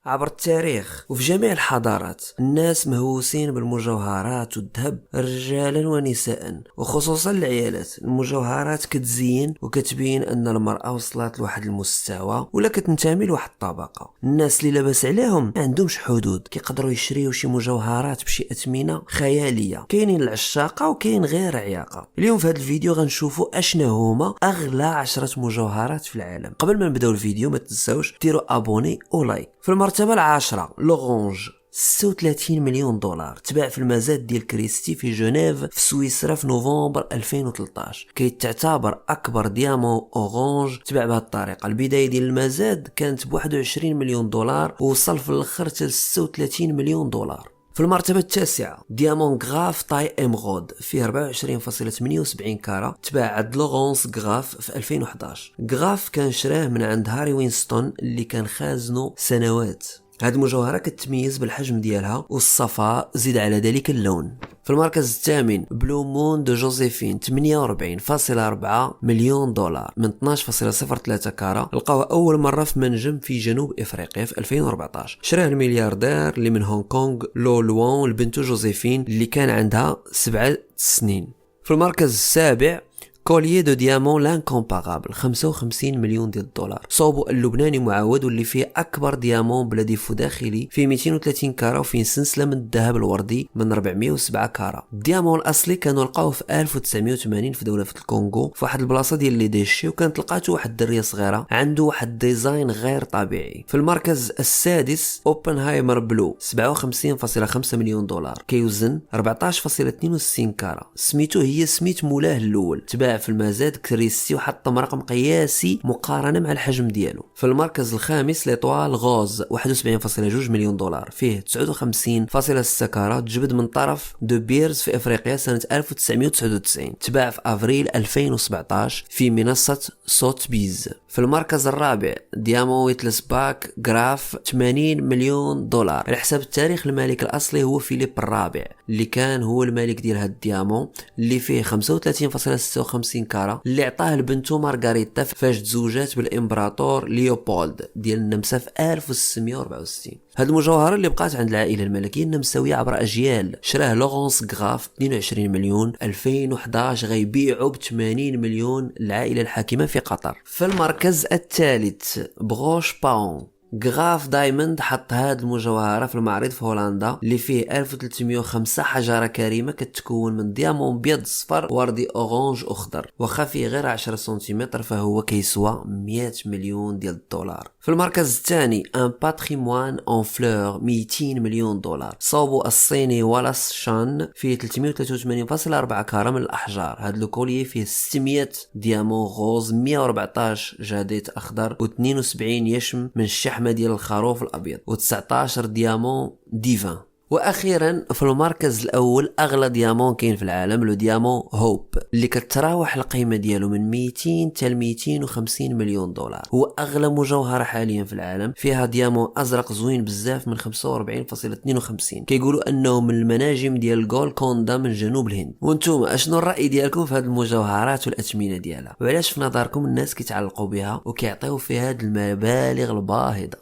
عبر التاريخ وفي جميع الحضارات الناس مهووسين بالمجوهرات والذهب رجالا ونساء، وخصوصا العيالات. المجوهرات كتزين وكتبين ان المرأة وصلت لواحد المستوى ولا كتنتمي لواحد الطبقة. الناس اللي لاباس عليهم ما عندهمش حدود، كيقدروا يشريو شي مجوهرات بشي اثمنة خيالية. كاينين العشاقة وكاين غير عياقة. اليوم في هذا الفيديو غنشوفوا اشنا هما اغلى 10 مجوهرات في العالم. قبل ما نبداو الفيديو ما تنساوش ديروا ابوني ولايك. في المرتبة العاشرة لورانج، 36 مليون دولار، تباع في المزاد ديال كريستي في جنيف في سويسرا في نوفمبر 2013. كيتعتبر اكبر ديامون اورانج تباع بهذه الطريقه. البدايه ديال المزاد كانت ب 21 مليون دولار ووصل في الاخر حتى ل 36 مليون دولار. في المرتبة التاسعة ديامون غراف طاي امغود فيه 24.78 كارة، تباع عند لورانس غراف في 2011. غراف كان شراه من عند هاري وينستون اللي كان خازنه سنوات. هاد المجوهرة كتميز بالحجم ديالها والصفاء، زيد على ذلك اللون. في المركز الثامن بلو مون دو جوزيفين، 48.4 مليون دولار من 12.03 كارة. لقاوه اول مرة في منجم في جنوب افريقيا في 2014. شراه الملياردير اللي من هونغ كونغ لو لوان لبنته جوزيفين اللي كان عندها 7 سنين. في المركز السابع كوليي دو ديامون لانكومبارابل، 55 مليون ديال الدولار، صوبو اللبناني معود واللي فيه اكبر ديامون بلا ديفو داخلي، فيه 230 كارة وفيه سلسله من الذهب الوردي من 407 كارة. الديامون الاصلي كانوا لقاوه في 1980 في دوله الكونغو في واحد البلاصه ديال لي ديشي، وكانت لقاتو واحد الدريه صغيره عنده واحد ديزاين غير طبيعي. في المركز السادس اوبنهايمر بلو، 57.5 مليون دولار، كيوزن 14.62 كارة. سميتو هي سميت مولاه الاول، تباع في المزاد كريستي وحطم رقم قياسي مقارنة مع الحجم ديالو. في المركز الخامس ليطوال غوز، 71.2 مليون دولار، فيه 59.6 كارات، جبد من طرف دو بيرز في افريقيا سنة 1999، تباع في افريل 2017 في منصة صوت بيز. في المركز الرابع ديامون ويتلس باك غراف، 80 مليون دولار. على حساب التاريخ الملك الاصلي هو فيليب الرابع اللي كان هو الملك ديال هاد الديامون اللي فيه 35.56 كارة، اللي عطاه لبنته مارغاريتا فاش تزوجات بالامبراطور ليوبولد ديال النمسا في 1664. هاد المجوهرة اللي بقات عند العائلة الملكية النمساوية عبر اجيال. شراه لورانس غراف 22 مليون، 2011 غيبيعوا ب 80 مليون العائلة الحاكمة في قطر. في المركز الثالث بروش باون غراف دايموند، حط هاد المجوهرة في المعرض في هولندا اللي فيه 1305 حجرة كريمة كتكون من ديامون بيض صفر وردي اورانج اخضر، واخا فيه غير 10 سنتيمتر فهو كيسوى 100 مليون ديال الدولار. في المركز الثاني ان باتريموان اون فلور، 200 مليون دولار، صوبو الصيني والاس شان، فيه 383.4 كارة من الاحجار. هاد الكوليي فيه 600 ديامون غوز، 114 جاديت اخضر و72 يشم من الشحم ديال الخروف الابيض و19 ديامون ديفان. واخيرا في المركز الاول اغلى ديامون كاين في العالم، لو ديامون هوب اللي كتراوح القيمه ديالو من 200 حتى ل 250 مليون دولار. هو اغلى مجوهره حاليا في العالم، فيها ديامون ازرق زوين بزاف من 45.52. كيقولوا انه من المناجم ديال غولكوندا من جنوب الهند. وانتم اشنو الراي ديالكم في هذه المجوهرات والاثمنه ديالها، وعلاش في نظركم الناس كيتعلقوا بها وكيعطيو فيها هذه المبالغ الباهظه؟